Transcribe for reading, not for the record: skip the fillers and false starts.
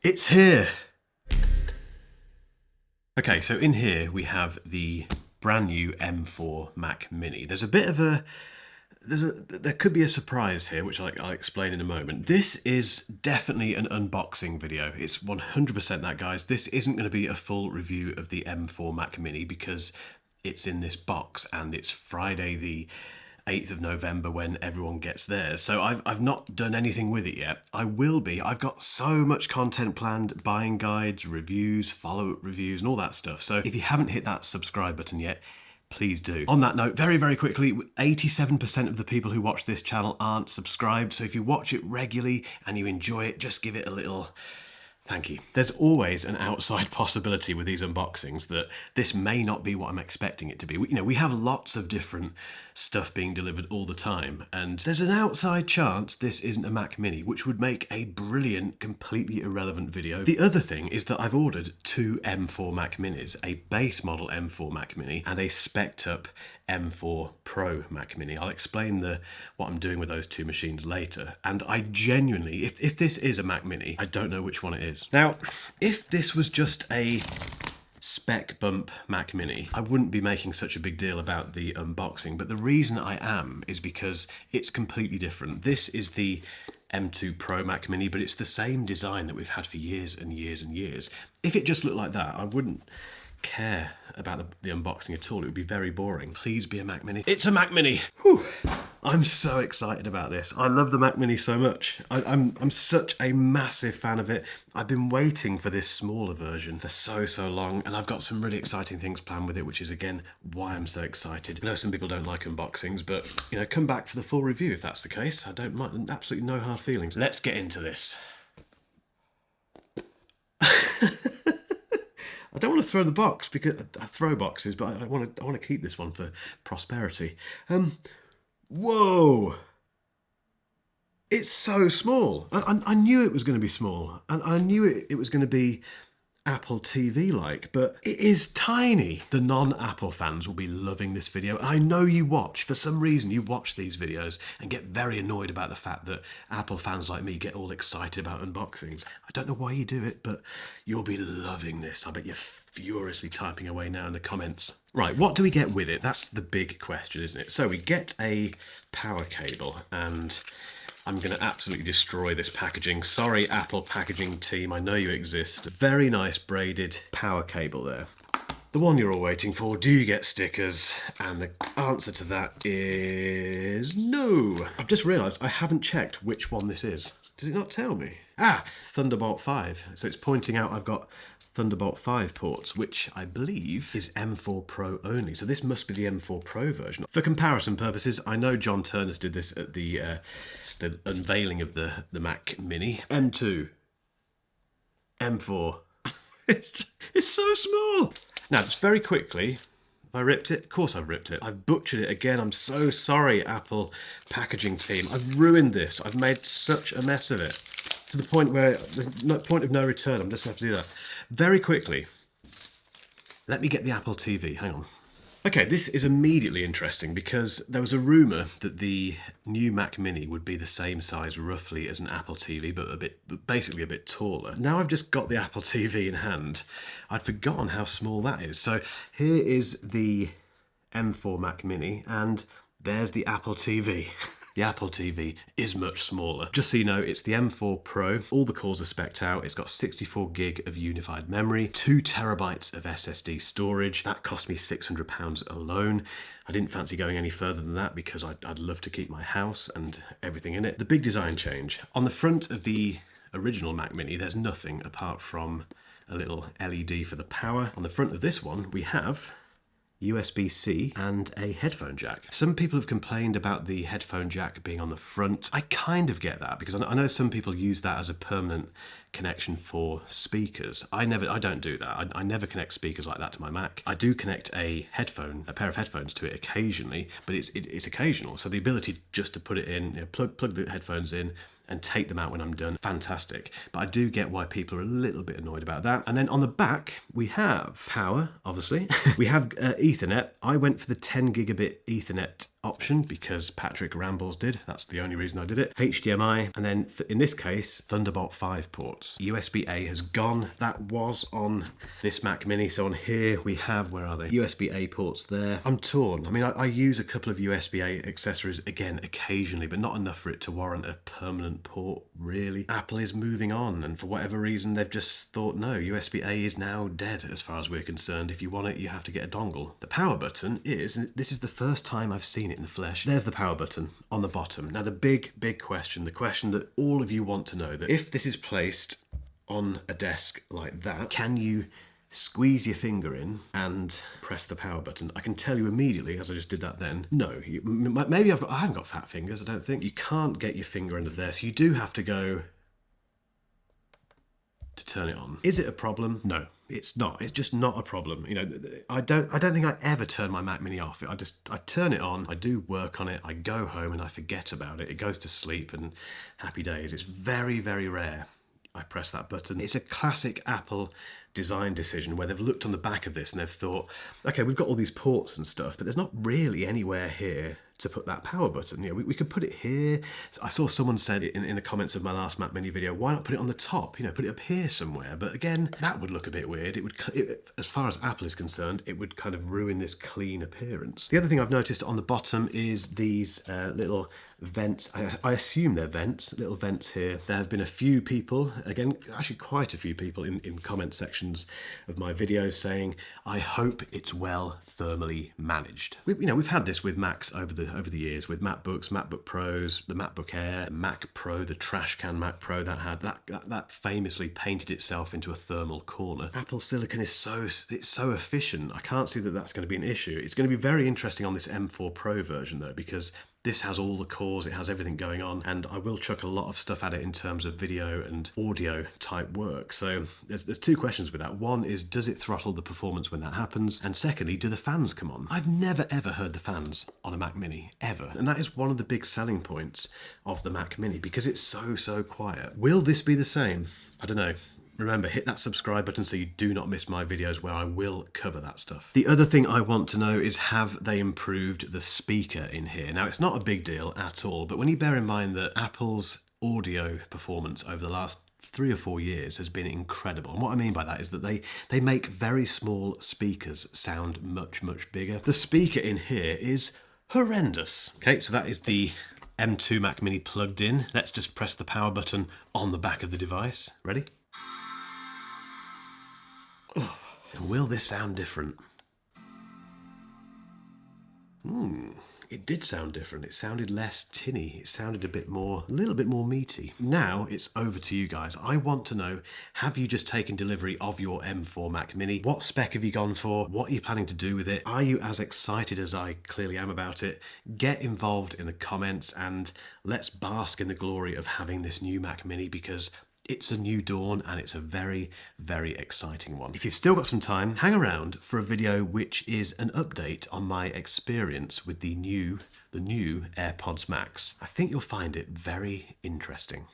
It's here. Okay, so in here we have the brand new M4 Mac Mini. There's a bit of a there could be a surprise here, which I'll explain in a moment. This is definitely an unboxing video. It's 100% that, guys. This isn't going to be a full review of the M4 Mac Mini because it's in this box and it's Friday the 8th of November when everyone gets theirs. So I've not done anything with it yet. I will be. I've got so much content planned, buying guides, reviews, follow-up reviews, and all that stuff. So if you haven't hit that subscribe button yet, please do. On that note, very, very quickly, 87% of the people who watch this channel aren't subscribed. So if you watch it regularly and you enjoy it, just give it a little thank you. There's always an outside possibility with these unboxings that this may not be what I'm expecting it to be. We have lots of different stuff being delivered all the time, and there's an outside chance this isn't a Mac Mini, which would make a brilliant, completely irrelevant video. The other thing is that I've ordered two M4 Mac Minis, a base model M4 Mac Mini and a spec'd up M4 Pro Mac Mini. I'll explain what I'm doing with those two machines later. And I genuinely, if this is a Mac Mini, I don't know which one it is. Now, if this was just a spec bump Mac Mini, I wouldn't be making such a big deal about the unboxing, but the reason I am is because it's completely different. This is the M2 Pro Mac Mini, but it's the same design that we've had for years and years and years. If it just looked like that, I wouldn't care about the unboxing at all. It would be very boring. Please be a Mac Mini. It's a Mac Mini. Whew. I'm so excited about this. I love the Mac Mini so much. I'm such a massive fan of it. I've been waiting for this smaller version for so long, and I've got some really exciting things planned with it, which is again why I'm so excited. I know some people don't like unboxings, but come back for the full review if that's the case. I don't mind, absolutely no hard feelings. Let's get into this. I don't want to throw the box because I throw boxes, but I want to keep this one for prosperity. Whoa! It's so small. I knew it was going to be small, and I knew it was going to be Apple TV-like, but it is tiny. The non-Apple fans will be loving this video. I know you watch, for some reason, you watch these videos and get very annoyed about the fact that Apple fans like me get all excited about unboxings. I don't know why you do it, but you'll be loving this. I bet you're furiously typing away now in the comments. Right, what do we get with it? That's the big question, isn't it? So we get a power cable, and I'm going to absolutely destroy this packaging. Sorry, Apple packaging team, I know you exist. Very nice braided power cable there. The one you're all waiting for. Do you get stickers? And the answer to that is no. I've just realised I haven't checked which one this is. Does it not tell me? Ah, Thunderbolt 5. So it's pointing out I've got Thunderbolt 5 ports, which I believe is M4 Pro only. So this must be the M4 Pro version. For comparison purposes, I know John Turners did this at the unveiling of the Mac Mini. M2, M4. It's so small. Now, just very quickly, I ripped it. Of course I've ripped it. I've butchered it again. I'm so sorry, Apple packaging team. I've ruined this. I've made such a mess of it, to the point where there's no point of no return. I'm just going to have to do that. Very quickly, let me get the Apple TV. Hang on. Okay, this is immediately interesting because there was a rumour that the new Mac Mini would be the same size roughly as an Apple TV, but basically a bit taller. Now I've just got the Apple TV in hand, I'd forgotten how small that is. So here is the M4 Mac Mini, and there's the Apple TV. The Apple TV is much smaller. Just so you know, it's the M4 Pro. All the cores are spec'd out. It's got 64 gig of unified memory, 2 terabytes of SSD storage. That cost me £600 alone. I didn't fancy going any further than that because I'd love to keep my house and everything in it. The big design change. On the front of the original Mac Mini, there's nothing apart from a little LED for the power. On the front of this one, we have USB-C and a headphone jack. Some people have complained about the headphone jack being on the front. I kind of get that because I know some people use that as a permanent connection for speakers. I don't do that. I never connect speakers like that to my Mac. I do connect a pair of headphones to it occasionally, but it's occasional. So the ability just to put it in, plug the headphones in and take them out when I'm done, fantastic. But I do get why people are a little bit annoyed about that. And then on the back, we have power, obviously. We have Ethernet. I went for the 10 gigabit Ethernet option because Patrick Rambles did. That's the only reason I did it. HDMI, and then in this case, Thunderbolt 5 ports. USB-A has gone. That was on this Mac Mini. So on here we have, where are they? USB-A ports there. I'm torn. I mean, I use a couple of USB-A accessories, again, occasionally, but not enough for it to warrant a permanent port, really. Apple is moving on, and for whatever reason, they've just thought, no, USB-A is now dead as far as we're concerned. If you want it, you have to get a dongle. The power button is, and this is the first time I've seen it in the flesh, there's the power button on the bottom. Now the big question, the question that all of you want to know, that if this is placed on a desk like that, can you squeeze your finger in and press the power button? I can tell you immediately, as I just did that then, no. Maybe I haven't got fat fingers, I don't think. You can't get your finger under there, so you do have to go to turn it on. Is it a problem? No, it's not. It's just not a problem. You know, I don't think I ever turn my Mac Mini off. I turn it on, I do work on it, I go home and I forget about it. It goes to sleep and happy days. It's very, very rare I press that button. It's a classic Apple design decision where they've looked on the back of this and they've thought, okay, we've got all these ports and stuff, but there's not really anywhere here to put that power button. You know, we could put it here. I saw someone said in the comments of my last Mac Mini video, why not put it on the top? You know, put it up here somewhere. But again, that would look a bit weird. As far as Apple is concerned, it would kind of ruin this clean appearance. The other thing I've noticed on the bottom is these little vents. I assume they're vents, little vents here. There have been a few people, again, actually quite a few people in comment sections of my videos saying, I hope it's well thermally managed. We've had this with Macs over the years, with MacBooks, MacBook Pros, the MacBook Air, the Mac Pro, the trash can Mac Pro that famously painted itself into a thermal corner. Apple Silicon is so efficient. I can't see that that's going to be an issue. It's going to be very interesting on this M4 Pro version though, because this has all the cores, it has everything going on, and I will chuck a lot of stuff at it in terms of video and audio type work. So there's two questions with that. One is, does it throttle the performance when that happens? And secondly, do the fans come on? I've never ever heard the fans on a Mac Mini, ever. And that is one of the big selling points of the Mac Mini, because it's so quiet. Will this be the same? I don't know. Remember, hit that subscribe button so you do not miss my videos where I will cover that stuff. The other thing I want to know is, have they improved the speaker in here? Now, it's not a big deal at all, but when you bear in mind that Apple's audio performance over the last 3 or 4 years has been incredible. And what I mean by that is that they make very small speakers sound much bigger. The speaker in here is horrendous. Okay, so that is the M2 Mac Mini plugged in. Let's just press the power button on the back of the device. Ready? Oh, will this sound different? It did sound different. It sounded less tinny. It sounded a little bit more meaty. Now it's over to you guys. I want to know, have you just taken delivery of your M4 Mac Mini? What spec have you gone for? What are you planning to do with it? Are you as excited as I clearly am about it? Get involved in the comments and let's bask in the glory of having this new Mac Mini, because it's a new dawn and it's a very exciting one. If you've still got some time, hang around for a video which is an update on my experience with the new AirPods Max. I think you'll find it very interesting.